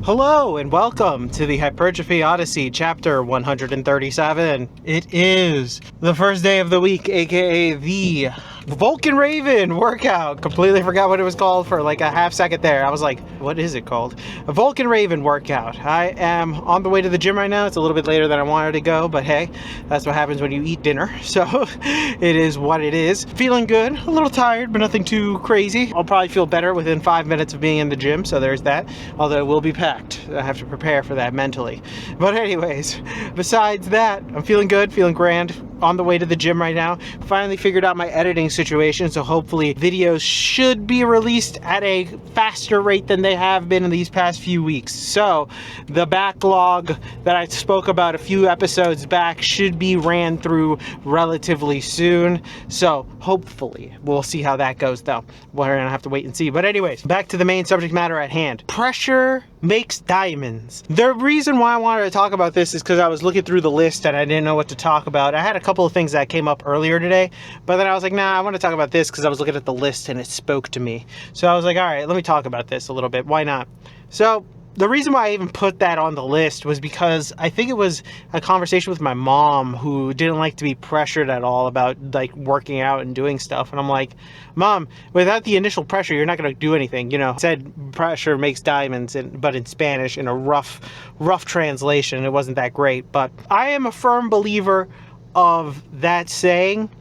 Hello and welcome to the Hypertrophy Odyssey, chapter 137. It is the first day of the week, aka the Vulcan Raven workout. Completely forgot what it was called for like a half second there. I was like, what is it called? A Vulcan Raven workout. I am on the way to the gym right now. It's a little bit later than I wanted to go, but hey, that's what happens when you eat dinner. So it is what it is. Feeling good, a little tired, but nothing too crazy. I'll probably feel better within 5 minutes of being in the gym, so there's that. Although it will be packed. I have to prepare for that mentally. But anyways, besides that, I'm feeling good, feeling grand. On the way to the gym right now. Finally figured out my editing situation, so hopefully videos should be released at a faster rate than they have been in these past few weeks. So the backlog that I spoke about a few episodes back should be ran through relatively soon. So hopefully we'll see how that goes, though. We're gonna have to wait and see. But anyways, back to the main subject matter at hand. Pressure makes diamonds. The reason why I wanted to talk about this is because I was looking through the list and I didn't know what to talk about. I had a couple of things that came up earlier today, but then I was like, nah, I want to talk about this because I was looking at the list and it spoke to me. So I was like, all right, let me talk about this a little bit. Why not? So the reason why I even put that on the list was because I think it was a conversation with my mom, who didn't like to be pressured at all about like working out and doing stuff. And I'm like, Mom, without the initial pressure, you're not going to do anything. You know, it said pressure makes diamonds, but in Spanish, in a rough translation. It wasn't that great. But I am a firm believer of that saying.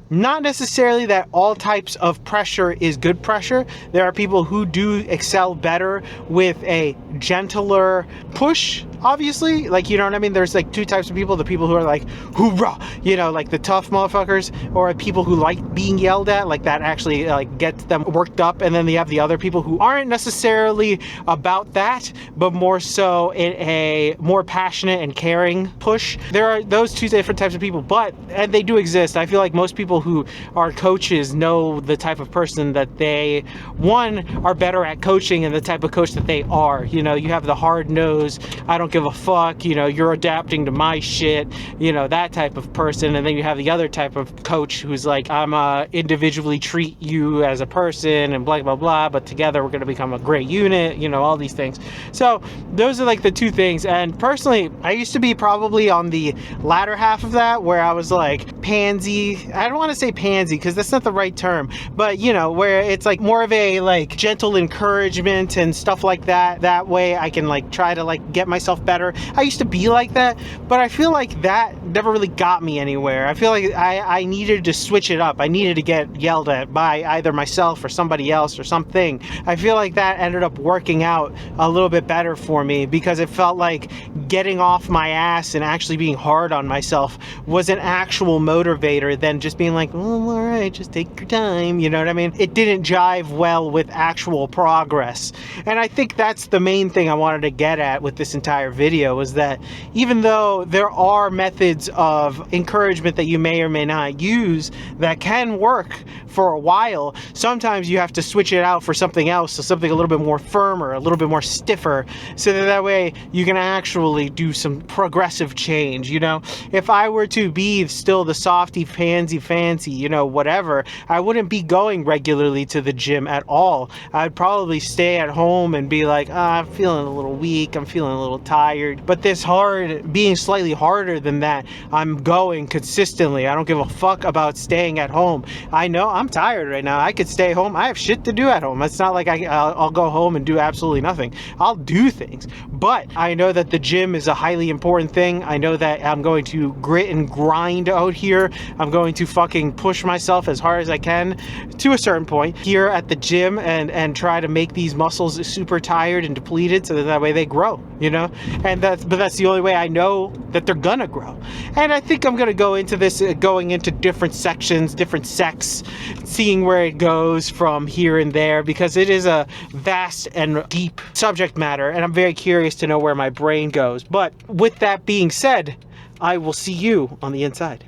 Not necessarily that all types of pressure is good pressure. There are people who do excel better with a gentler push, obviously. Like, you know what I mean? There's like two types of people. The people who are like, hoorah, you know, like the tough motherfuckers, or people who like being yelled at, like that actually like gets them worked up. And then you have the other people who aren't necessarily about that, but more so in a more passionate and caring push. There are those two different types of people, and they do exist. I feel like most people who are coaches know the type of person that they, one, are better at coaching and the type of coach that they are. You know, you have the hard nose, I don't give a fuck, you know, you're adapting to my shit, you know, that type of person. And then you have the other type of coach who's like, I'm individually treat you as a person and blah, blah, blah, but together we're going to become a great unit, you know, all these things. So those are like the two things. And personally, I used to be probably on the latter half of that, where I was like pansy. I don't want to say pansy because that's not the right term, but you know, where it's like more of a like gentle encouragement and stuff like that. That way I can like try to like get myself better. I used to be like that, but I feel like that never really got me anywhere. I feel like I needed to switch it up. I needed to get yelled at by either myself or somebody else or something. I feel like that ended up working out a little bit better for me, because it felt like getting off my ass and actually being hard on myself was an actual motivator than just being like, oh, all right, just take your time, you know what I mean? It didn't jive well with actual progress. And I think that's the main thing I wanted to get at with this entire video, was that even though there are methods of encouragement that you may or may not use that can work for a while, sometimes you have to switch it out for something else, so something a little bit more firmer, a little bit more stiffer, so that way you can actually do some progressive change. You know, if I were to be still the softy pansy fancy, you know, whatever, I wouldn't be going regularly to the gym at all. I'd probably stay at home and be like, I'm feeling a little weak, I'm feeling a little tired. But this hard, being slightly harder than that, I'm going consistently. I don't give a fuck about staying at home. I know I'm tired right now. I could stay home. I have shit to do at home. It's not like I'll go home and do absolutely nothing. I'll do things. But I know that the gym is a highly important thing. I know that I'm going to grit and grind out here. I'm going to fucking push myself as hard as I can to a certain point here at the gym and try to make these muscles super tired and depleted, so that way they grow, you know? And that's the only way I know that they're gonna grow. And I think I'm gonna go into this, going into different sections, different sects, seeing where it goes from here and there, because it is a vast and deep subject matter, and I'm very curious to know where my brain goes. But with that being said, I will see you on the inside.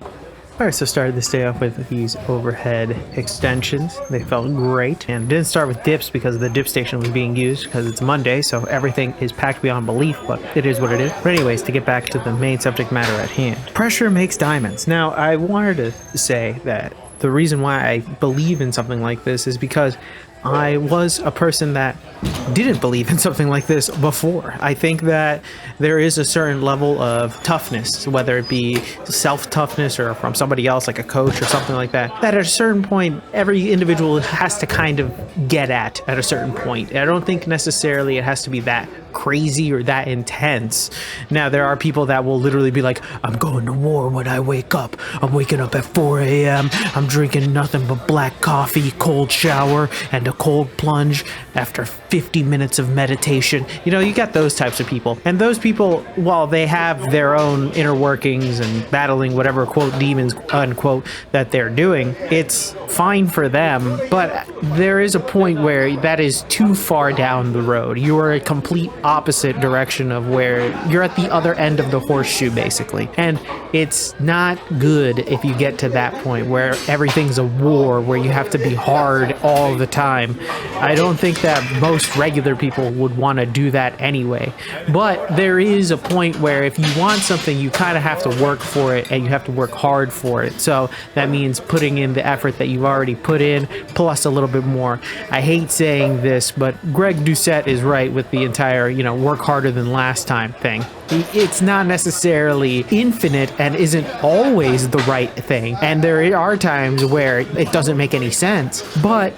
Alright, so started this day off with these overhead extensions. They felt great, and didn't start with dips because the dip station was being used because it's Monday, so everything is packed beyond belief, but it is what it is. But anyways, to get back to the main subject matter at hand. Pressure makes diamonds. Now, I wanted to say that the reason why I believe in something like this is because I was a person that didn't believe in something like this before. I think that there is a certain level of toughness, whether it be self-toughness or from somebody else like a coach or something like that, that at a certain point every individual has to kind of get at a certain point. I don't think necessarily it has to be that crazy or that intense. Now, there are people that will literally be like, I'm going to war when I wake up. I'm waking up at 4 a.m. I'm drinking nothing but black coffee, cold shower, and a cold plunge after 50 minutes of meditation. You know, you got those types of people. And those people, while they have their own inner workings and battling whatever, quote, demons, unquote, that they're doing, it's fine for them. But there is a point where that is too far down the road. You are a complete opposite direction of where you're at the other end of the horseshoe, basically. And it's not good if you get to that point where everything's a war, where you have to be hard all the time. I don't think that most regular people would want to do that anyway. But there is a point where if you want something, you kind of have to work for it, and you have to work hard for it. So that means putting in the effort that you've already put in, plus a little bit more. I hate saying this, but Greg Doucette is right with the entire, work harder than last time thing. It's not necessarily infinite and isn't always the right thing. And there are times where it doesn't make any sense. But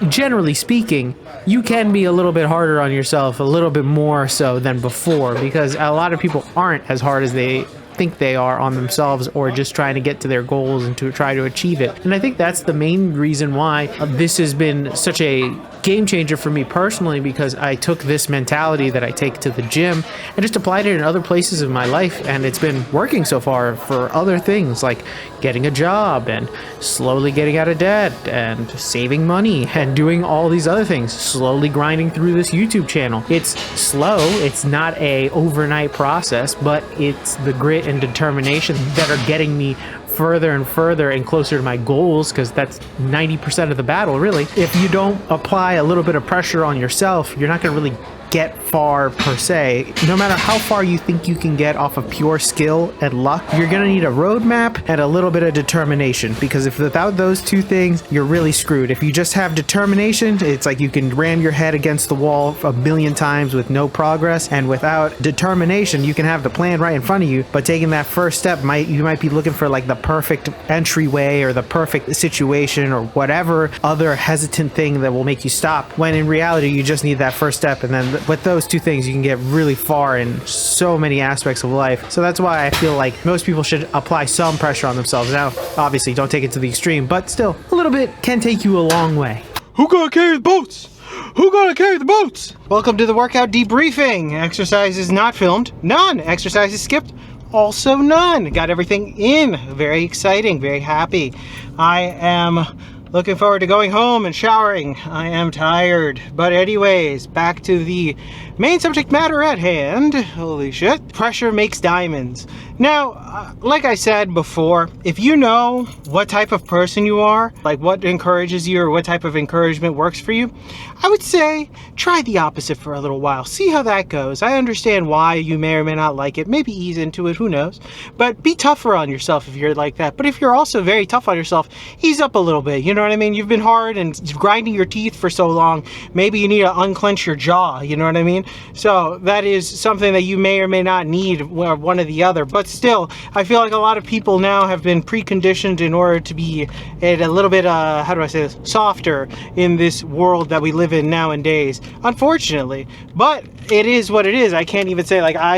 generally speaking, you can be a little bit harder on yourself, a little bit more so than before, because a lot of people aren't as hard as they think they are on themselves, or just trying to get to their goals and to try to achieve it. And I think that's the main reason why this has been such a game changer for me personally, because I took this mentality that I take to the gym and just applied it in other places of my life, and it's been working so far for other things like getting a job and slowly getting out of debt and saving money and doing all these other things, slowly grinding through this YouTube channel. It's slow, it's not a overnight process, but it's the grit and determination that are getting me further and further and closer to my goals, because that's 90% of the battle, really. If you don't apply a little bit of pressure on yourself, you're not going to really get far per se. No matter how far you think you can get off of pure skill and luck, you're gonna need a roadmap and a little bit of determination, because if without those two things, you're really screwed. If you just have determination, it's like you can ram your head against the wall a million times with no progress, and without determination, you can have the plan right in front of you, but taking that first step, you might be looking for like the perfect entryway or the perfect situation or whatever other hesitant thing that will make you stop, when in reality, you just need that first step. And then with those two things, you can get really far in so many aspects of life. So that's why I feel like most people should apply some pressure on themselves. Now, obviously, don't take it to the extreme, but still, a little bit can take you a long way. Who gonna carry the boats? Who gonna carry the boats? Welcome to the workout debriefing. Exercises not filmed, none. Exercises skipped, also none. Got everything in. Very exciting, very happy. I am looking forward to going home and showering. I am tired. But anyways, back to the main subject matter at hand. Holy shit. Pressure makes diamonds. Now, like I said before, if you know what type of person you are, like what encourages you or what type of encouragement works for you, I would say try the opposite for a little while. See how that goes. I understand why you may or may not like it. Maybe ease into it, who knows. But be tougher on yourself if you're like that. But if you're also very tough on yourself, ease up a little bit. You know what I mean? You've been hard and grinding your teeth for so long. Maybe you need to unclench your jaw. You know what I mean? So that is something that you may or may not need, one or the other. But still, I feel like a lot of people now have been preconditioned in order to be a little bit, how do I say this, softer in this world that we live in nowadays, unfortunately. But it is what it is. I can't even say like I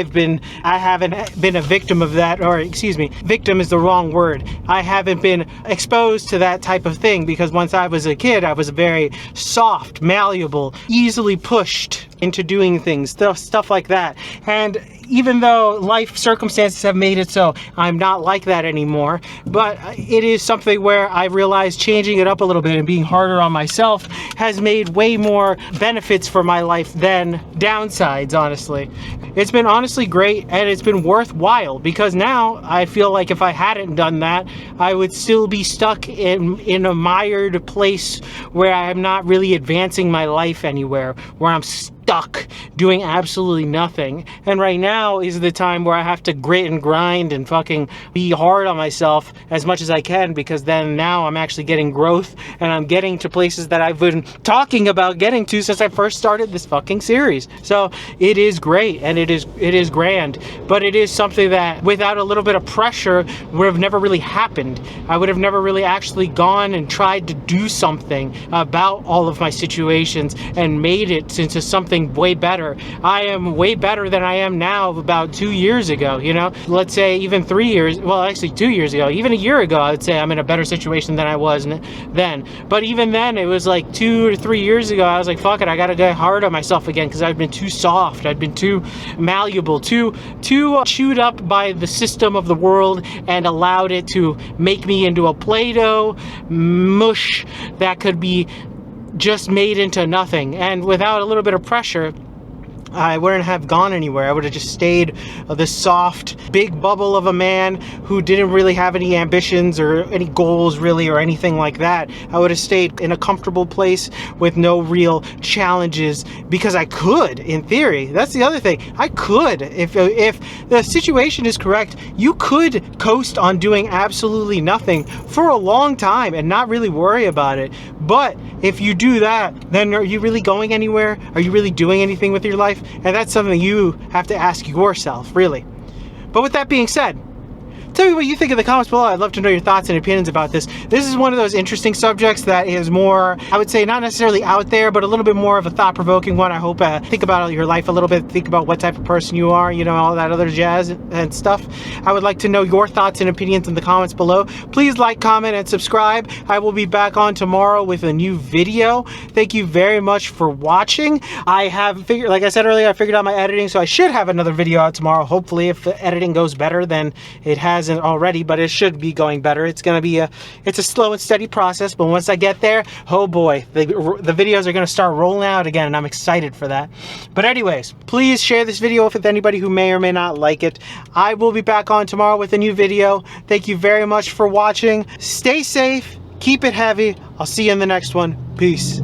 haven't been a victim of that, or excuse me, victim is the wrong word. I haven't been exposed to that type of thing, because once I was a kid, I was very soft, malleable, easily pushed into doing things, stuff like that. And even though life circumstances have made it so I'm not like that anymore, but it is something where I realized changing it up a little bit and being harder on myself has made way more benefits for my life than downsides, honestly. It's been honestly great, and it's been worthwhile, because now I feel like if I hadn't done that, I would still be stuck in a mired place where I'm not really advancing my life anywhere, where I'm stuck doing absolutely nothing. And right now is the time where I have to grit and grind and fucking be hard on myself as much as I can, because then now I'm actually getting growth and I'm getting to places that I've been talking about getting to since I first started this fucking series. So it is great and it is grand, but it is something that without a little bit of pressure would have never really happened. I would have never really actually gone and tried to do something about all of my situations and made it into something way better. I am way better than I am now about 2 years ago, you know? Let's say even 3 years, well actually 2 years ago, even a year ago, I would say I'm in a better situation than I was then. But even then, it was like 2 to 3 years ago, I was like, fuck it, I gotta get hard on myself again because I've been too soft, I've been too malleable, too chewed up by the system of the world and allowed it to make me into a Play-Doh mush that could be just made into nothing. And without a little bit of pressure, I wouldn't have gone anywhere. I would have just stayed this soft, big bubble of a man who didn't really have any ambitions or any goals really or anything like that. I would have stayed in a comfortable place with no real challenges because I could, in theory. That's the other thing. I could. If the situation is correct, you could coast on doing absolutely nothing for a long time and not really worry about it. But if you do that, then are you really going anywhere? Are you really doing anything with your life? And that's something you have to ask yourself, really. But with that being said, tell me what you think in the comments below. I'd love to know your thoughts and opinions about this. This is one of those interesting subjects that is more, I would say, not necessarily out there, but a little bit more of a thought-provoking one. I hope think about your life a little bit, think about what type of person you are, you know, all that other jazz and stuff. I would like to know your thoughts and opinions in the comments below. Please like, comment, and subscribe. I will be back on tomorrow with a new video. Thank you very much for watching. I have figured, like I said earlier, I figured out my editing, so I should have another video out tomorrow. Hopefully, if the editing goes better than it hasn't already, but it should be going better. It's gonna be it's a slow and steady process, but once I get there, oh boy, the videos are gonna start rolling out again, and I'm excited for that. But anyways, please share this video with anybody who may or may not like it. I will be back on tomorrow with a new video. Thank you very much for watching. Stay safe, keep it heavy. I'll see you in the next one. Peace.